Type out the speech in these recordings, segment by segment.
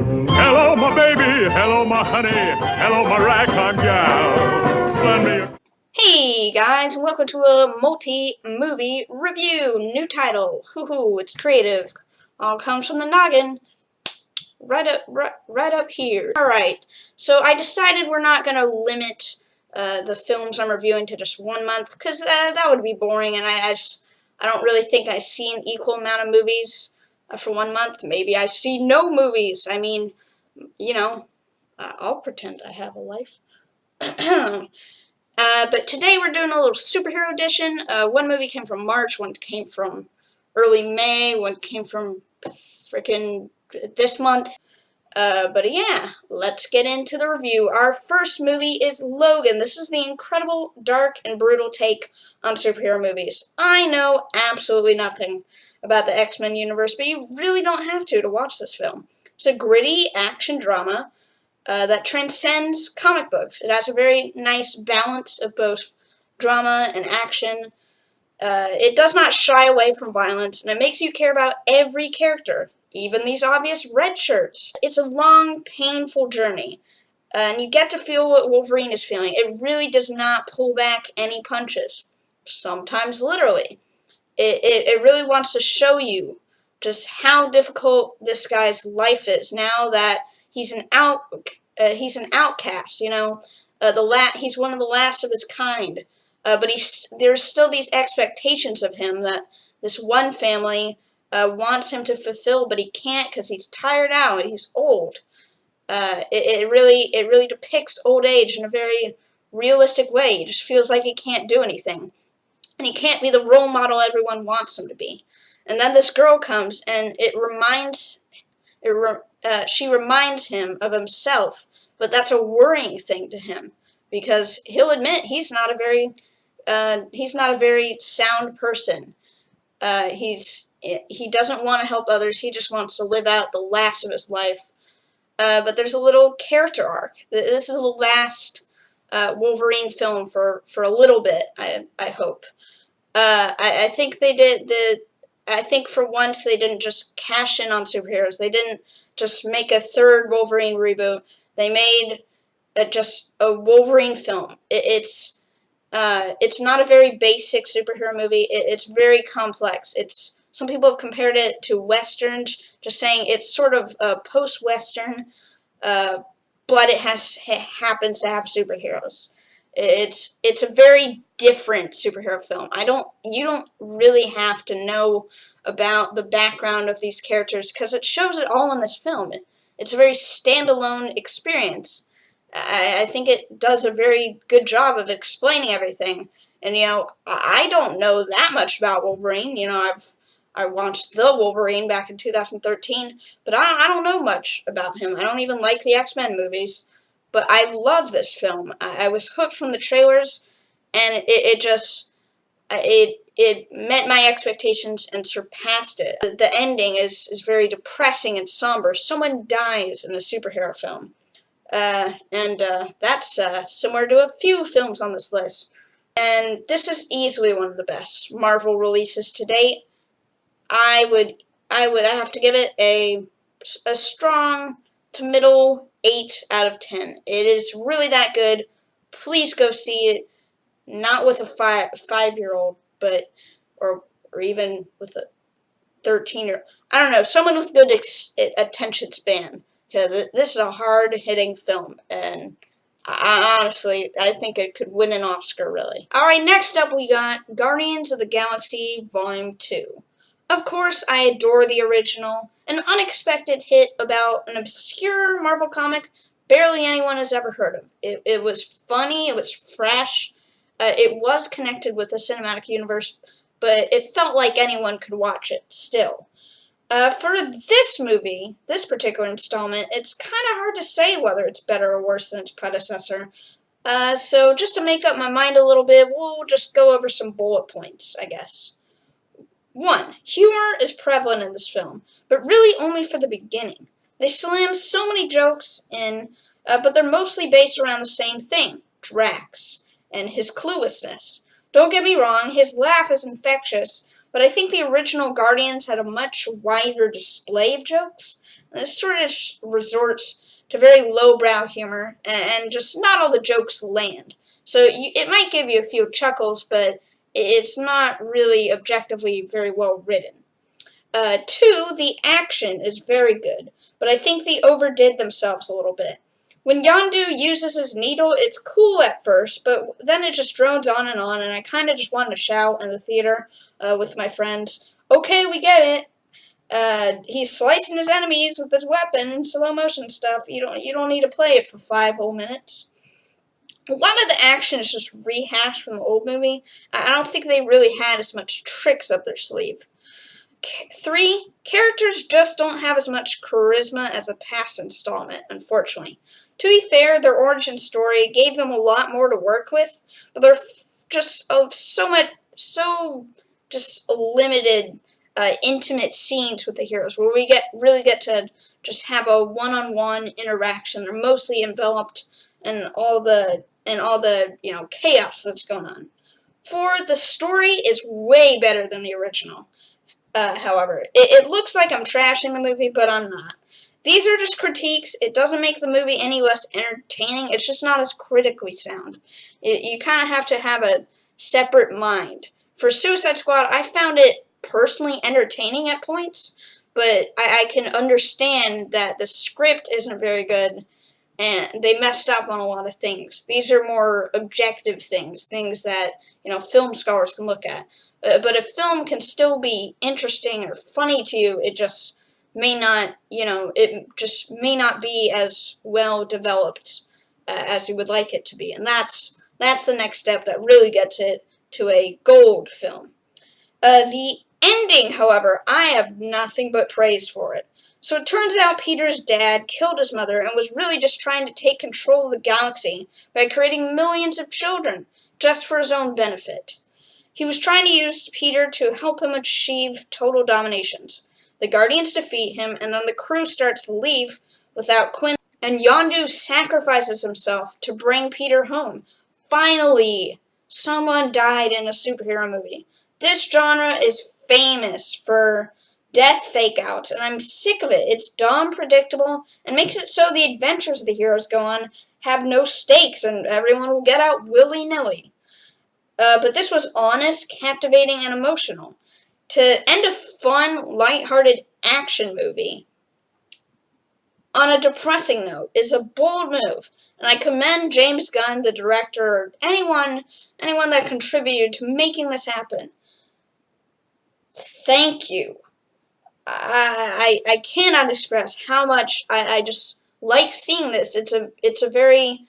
Hello, my baby. Hello, my honey. Hello, my ragtime gal. Send me a... Hey guys, welcome to a multi-movie review. New title. Hoo-hoo, it's creative. All comes from the noggin. Right up here. Alright, so I decided we're not going to limit the films I'm reviewing to just 1 month, because that would be boring, and I don't really think I see an equal amount of movies for 1 month. Maybe I see no movies. I mean, you know, I'll pretend I have a life. But today we're doing a little superhero edition. One movie came from March, one came from early May, one came from frickin' this month. But yeah, let's get into the review. Our first movie is Logan. This is the incredible, dark, and brutal take on superhero movies. I know absolutely nothing about the X-Men universe, but you really don't have to watch this film. It's a gritty action drama that transcends comic books. It has a very nice balance of both drama and action. It does not shy away from violence, and it makes you care about every character, even these obvious red shirts. It's a long, painful journey, and you get to feel what Wolverine is feeling. It really does not pull back any punches, sometimes literally. It really wants to show you just how difficult this guy's life is now that he's an outcast. You know, he's one of the last of his kind. But there's still these expectations of him that this one family wants him to fulfill, but he can't because he's tired out. He's old. It really depicts old age in a very realistic way. He just feels like he can't do anything, and he can't be the role model everyone wants him to be. And then this girl comes, and she reminds him of himself, but that's a worrying thing to him because he'll admit he's not a very sound person. He doesn't want to help others. He just wants to live out the last of his life. But there's a little character arc. This is the last Wolverine film for a little bit. I hope. I think they did I think for once they didn't just cash in on superheroes. They didn't just make a third Wolverine reboot. They made just a Wolverine film. It's not a very basic superhero movie. It's very complex. Some people have compared it to westerns, just saying it's sort of a post-western, but it happens to have superheroes. It's a very different superhero film. You don't really have to know about the background of these characters because it shows it all in this film. It's a very standalone experience. I think it does a very good job of explaining everything. And you know, I don't know that much about Wolverine. You know, I watched The Wolverine back in 2013, but I don't know much about him. I don't even like the X-Men movies. But I love this film. I was hooked from the trailers, and it met my expectations and surpassed it. The ending is very depressing and somber. Someone dies in a superhero film. That's similar to a few films on this list. And this is easily one of the best Marvel releases to date. I have to give it a strong to middle 8 out of 10. It is really that good. Please go see it. Not with a 5-year-old, but or even with a 13-year-old. I don't know, someone with good attention span. Because this is a hard-hitting film, and honestly, I think it could win an Oscar, really. Alright, next up we got Guardians of the Galaxy Volume 2. Of course, I adore the original, an unexpected hit about an obscure Marvel comic barely anyone has ever heard of. It was funny, it was fresh, it was connected with the cinematic universe, but it felt like anyone could watch it still. For this movie, this particular installment, it's kind of hard to say whether it's better or worse than its predecessor. So just to make up my mind a little bit, we'll just go over some bullet points, I guess. 1. Humor is prevalent in this film, but really only for the beginning. They slam so many jokes in, but they're mostly based around the same thing, Drax, and his cluelessness. Don't get me wrong, his laugh is infectious, but I think the original Guardians had a much wider display of jokes, and it sort of resorts to very lowbrow humor, and just not all the jokes land. So it might give you a few chuckles, but it's not really objectively very well written. Two, the action is very good, but I think they overdid themselves a little bit. When Yondu uses his needle, it's cool at first, but then it just drones on, and I kind of just wanted to shout in the theater with my friends, "Okay, we get it. He's slicing his enemies with his weapon in slow motion stuff. You don't need to play it for 5 whole minutes." A lot of the action is just rehashed from the old movie. I don't think they really had as much tricks up their sleeve. 3, characters just don't have as much charisma as a past installment, unfortunately. To be fair, their origin story gave them a lot more to work with, but they're just just limited, intimate scenes with the heroes where we really get to just have a one-on-one interaction. They're mostly enveloped in all the chaos that's going on. 4, the story is way better than the original. However, it looks like I'm trashing the movie, but I'm not. These are just critiques. It doesn't make the movie any less entertaining. It's just not as critically sound. You kind of have to have a separate mind. For Suicide Squad, I found it personally entertaining at points, but I can understand that the script isn't very good, and they messed up on a lot of things. These are more objective things that film scholars can look at. But a film can still be interesting or funny to you. It just may not, be as well developed as you would like it to be, and that's the next step that really gets it to a gold film. The ending, however, I have nothing but praise for it. So it turns out Peter's dad killed his mother and was really just trying to take control of the galaxy by creating millions of children, just for his own benefit. He was trying to use Peter to help him achieve total dominations. The Guardians defeat him, and then the crew starts to leave without Quinn, and Yondu sacrifices himself to bring Peter home. Finally, someone died in a superhero movie. This genre is famous for death fake-outs, and I'm sick of it. It's dumb, predictable, and makes it so the adventures the heroes go on have no stakes, and everyone will get out willy-nilly. But this was honest, captivating, and emotional. To end a fun, lighthearted action movie on a depressing note is a bold move, and I commend James Gunn, the director, or anyone that contributed to making this happen. Thank you. I cannot express how much I just like seeing this. It's a very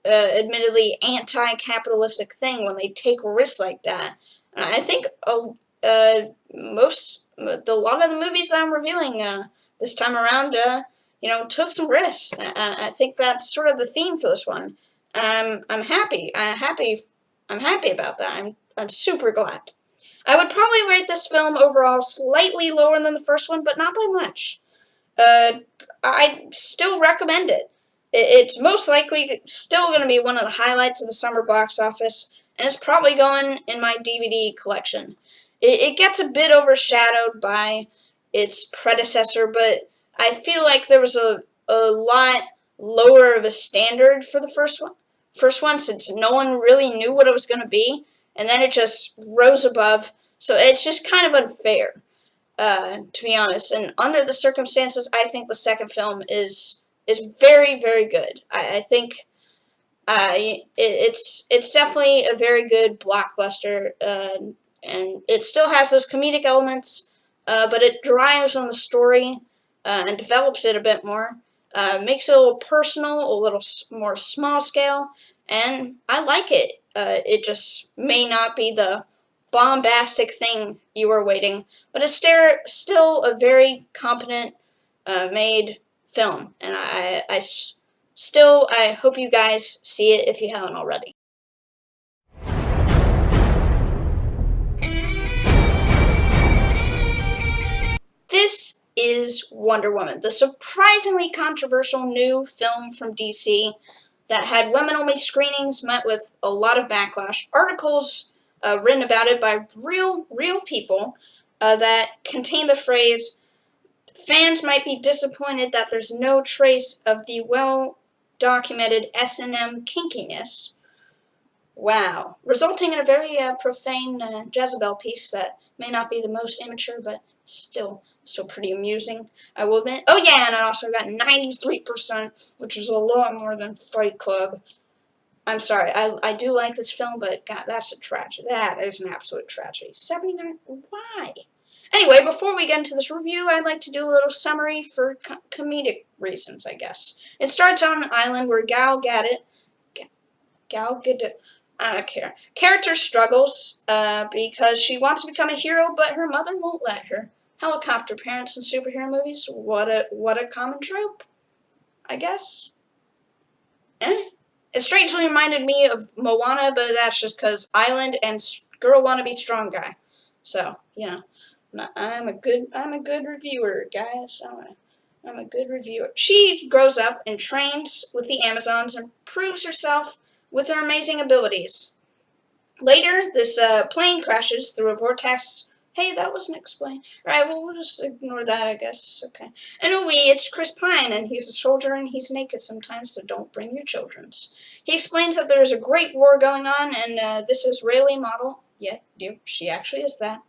admittedly anti-capitalistic thing when they take risks like that. And I think a lot of the movies that I'm reviewing this time around, took some risks. I think that's sort of the theme for this one. I'm happy. I'm happy about that. I'm super glad. I would probably rate this film overall slightly lower than the first one, but not by much. I still recommend it. It's most likely still going to be one of the highlights of the summer box office, and it's probably going in my DVD collection. It gets a bit overshadowed by its predecessor, but I feel like there was a lot lower of a standard for the first one, since no one really knew what it was going to be, and then it just rose above, so it's just kind of unfair, to be honest. And under the circumstances, I think the second film is very, very good. I think it's definitely a very good blockbuster, and it still has those comedic elements, but it drives on the story and develops it a bit more, makes it a little personal, a little more small scale, and I like it. It just may not be the bombastic thing you were waiting, but it's still a very competent made film, and I hope you guys see it if you haven't already. This is Wonder Woman, the surprisingly controversial new film from DC that had women-only screenings, met with a lot of backlash, articles written about it by real people that contain the phrase, Fans might be disappointed that there's no trace of the well-documented S&M kinkiness. Wow. Resulting in a very profane Jezebel piece that may not be the most immature, but still pretty amusing, I will admit. Oh yeah, and I also got 93%, which is a lot more than Fight Club. I'm sorry, I do like this film, but God, that's a tragedy. That is an absolute tragedy. 79? Why? Anyway, before we get into this review, I'd like to do a little summary for comedic reasons, I guess. It starts on an island where Gal Gadot, I don't care. Character struggles because she wants to become a hero, but her mother won't let her. Helicopter parents in superhero movies, what a common trope, I guess. It strangely reminded me of Moana, but that's just because island and girl wanna be strong guy. So, you know. I'm a good reviewer, guys. I'm a good reviewer. She grows up and trains with the Amazons and proves herself with her amazing abilities. Later, this plane crashes through a vortex. Hey, that wasn't explained. Alright, well, we'll just ignore that, I guess. Okay. And it's Chris Pine, and he's a soldier, and he's naked sometimes, so don't bring your children's. He explains that there is a great war going on, and this Israeli model, yep, she actually is that.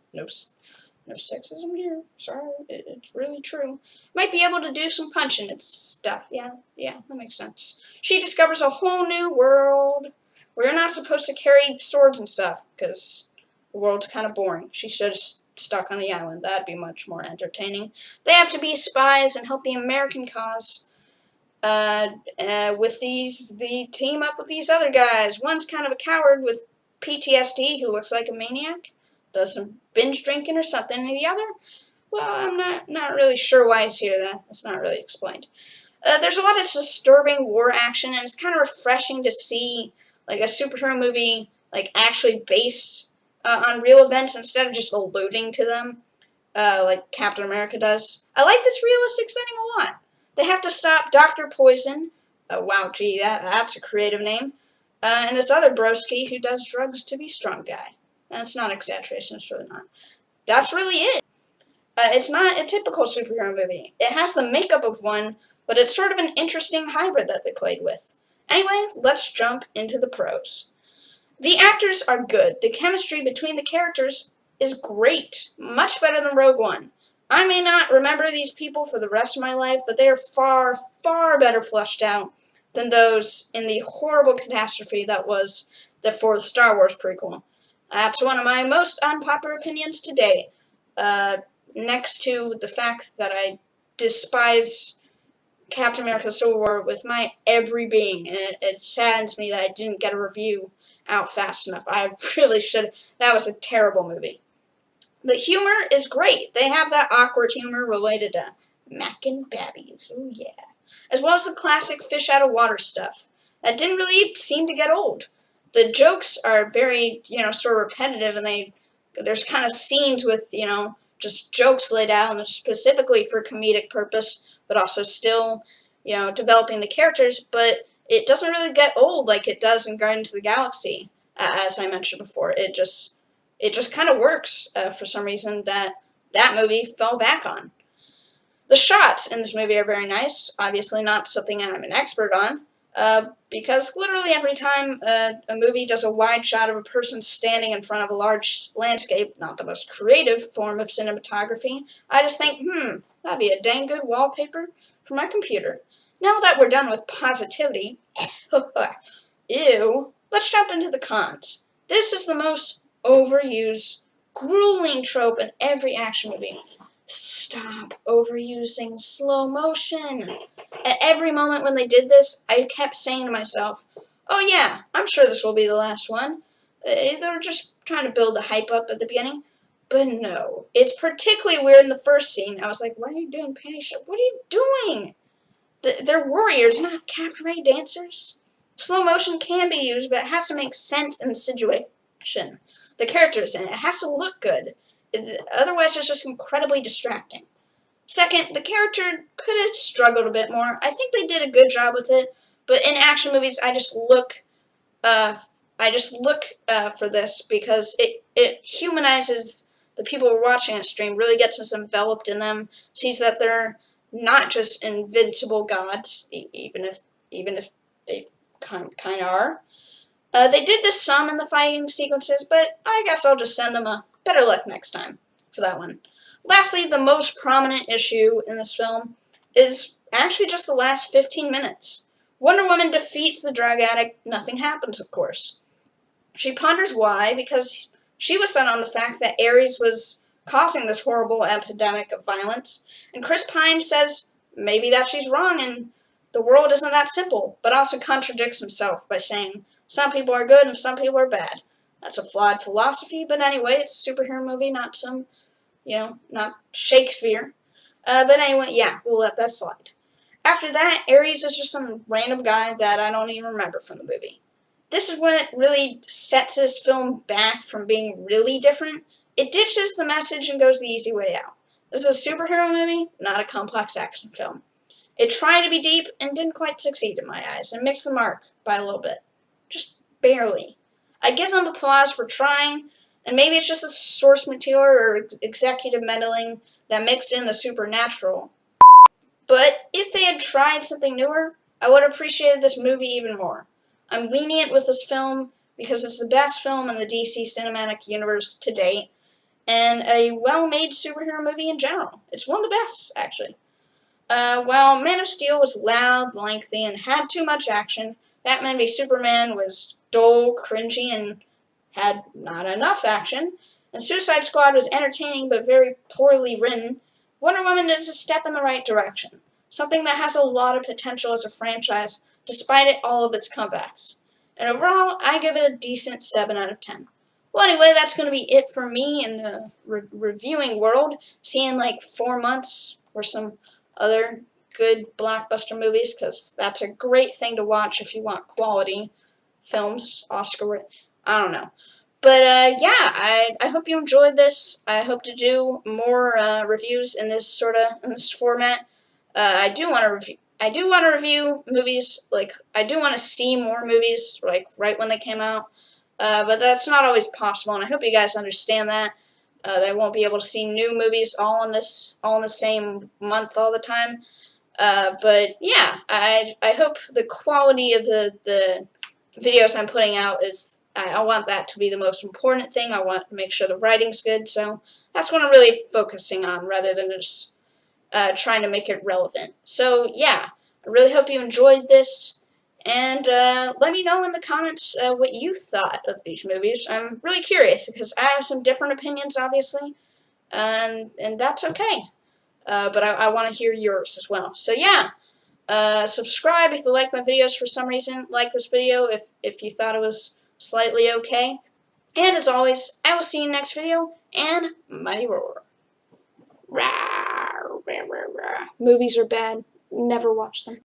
No sexism here. Sorry, it's really true. Might be able to do some punching and stuff. Yeah, that makes sense. She discovers a whole new world where you're not supposed to carry swords and stuff, because the world's kind of boring. She should have stuck on the island. That'd be much more entertaining. They have to be spies and help the American cause. They team up with these other guys. One's kind of a coward with PTSD who looks like a maniac. Does some binge drinking or something, and the other, well, I'm not really sure why it's here. That's not really explained. There's a lot of disturbing war action, and it's kind of refreshing to see like a superhero movie like actually based on real events instead of just alluding to them, like Captain America does. I like this realistic setting a lot. They have to stop Dr. Poison. Wow, gee, that's a creative name. And this other broski who does drugs to be strong guy. That's not exaggeration, it's really not. That's really it. It's not a typical superhero movie. It has the makeup of one, but it's sort of an interesting hybrid that they played with. Anyway, let's jump into the pros. The actors are good. The chemistry between the characters is great. Much better than Rogue One. I may not remember these people for the rest of my life, but they are far, far better fleshed out than those in the horrible catastrophe that was the fourth Star Wars prequel. That's one of my most unpopular opinions today. Next to the fact that I despise Captain America Civil War with my every being, and it saddens me that I didn't get a review out fast enough. I really should. That was a terrible movie. The humor is great. They have that awkward humor related to Mac and Babbies. Oh yeah. As well as the classic fish out of water stuff. That didn't really seem to get old. The jokes are very, sort of repetitive, and there's kind of scenes with, just jokes laid out, and specifically for comedic purpose, but also still, developing the characters, but it doesn't really get old like it does in Guardians of the Galaxy, as I mentioned before. It just kind of works for some reason that movie fell back on. The shots in this movie are very nice, obviously not something I'm an expert on, because literally every time a movie does a wide shot of a person standing in front of a large landscape, not the most creative form of cinematography, I just think, that'd be a dang good wallpaper for my computer. Now that we're done with positivity, ew, let's jump into the cons. This is the most overused, grueling trope in every action movie. Stop overusing slow motion. At every moment when they did this, I kept saying to myself, oh yeah, I'm sure this will be the last one. They're just trying to build a hype up at the beginning. But no, it's particularly weird in the first scene. I was like, what are you doing, panty shop? What are you doing? They're warriors, not cabaret dancers. Slow motion can be used, but it has to make sense in the situation. The characters in it has to look good. Otherwise, it's just incredibly distracting. Second, the character could have struggled a bit more. I think they did a good job with it, but in action movies, I just look for this because it humanizes the people who are watching a stream really gets us enveloped in them, sees that they're not just invincible gods, even if they kind of are. They did this some in the fighting sequences, but I guess I'll just send them a better luck next time for that one. Lastly, the most prominent issue in this film is actually just the last 15 minutes. Wonder Woman defeats the drug addict. Nothing happens, of course. She ponders why, because she was set on the fact that Ares was causing this horrible epidemic of violence, and Chris Pine says maybe that she's wrong and the world isn't that simple, but also contradicts himself by saying some people are good and some people are bad. That's a flawed philosophy, but anyway, it's a superhero movie, not some, not Shakespeare. But anyway, yeah, we'll let that slide. After that, Ares is just some random guy that I don't even remember from the movie. This is when it really sets this film back from being really different. It ditches the message and goes the easy way out. This is a superhero movie, not a complex action film. It tried to be deep and didn't quite succeed in my eyes, and missed the mark by a little bit. Just barely. I give them applause for trying, and maybe it's just the source material or executive meddling that mixed in the supernatural. But if they had tried something newer, I would have appreciated this movie even more. I'm lenient with this film because it's the best film in the DC cinematic universe to date, and a well-made superhero movie in general. It's one of the best, actually. While Man of Steel was loud, lengthy, and had too much action, Batman v Superman was dull, cringy, and had not enough action, and Suicide Squad was entertaining but very poorly written, Wonder Woman is a step in the right direction. Something that has a lot of potential as a franchise, despite all of its comebacks. And overall, I give it a decent 7 out of 10. Well, anyway, that's going to be it for me in the reviewing world. See you in like 4 months or some other good blockbuster movies, because that's a great thing to watch if you want quality films. Oscar, I don't know. But yeah, I hope you enjoyed this. I hope to do more reviews in this format. I do want to review movies. Like, I do want to see more movies like right when they came out. But that's not always possible, and I hope you guys understand that. They won't be able to see new movies all in the same month all the time. But yeah, I hope the quality of the videos I'm putting out is, I want that to be the most important thing. I want to make sure the writing's good, so that's what I'm really focusing on, rather than just trying to make it relevant. So yeah, I really hope you enjoyed this, and let me know in the comments what you thought of these movies. I'm really curious, because I have some different opinions, obviously, and that's okay. But I want to hear yours as well. So yeah, subscribe if you like my videos for some reason. Like this video if you thought it was slightly okay. And as always, I will see you in the next video, and mighty roar. Rawr, rah, rah, rah. Movies are bad. Never watch them.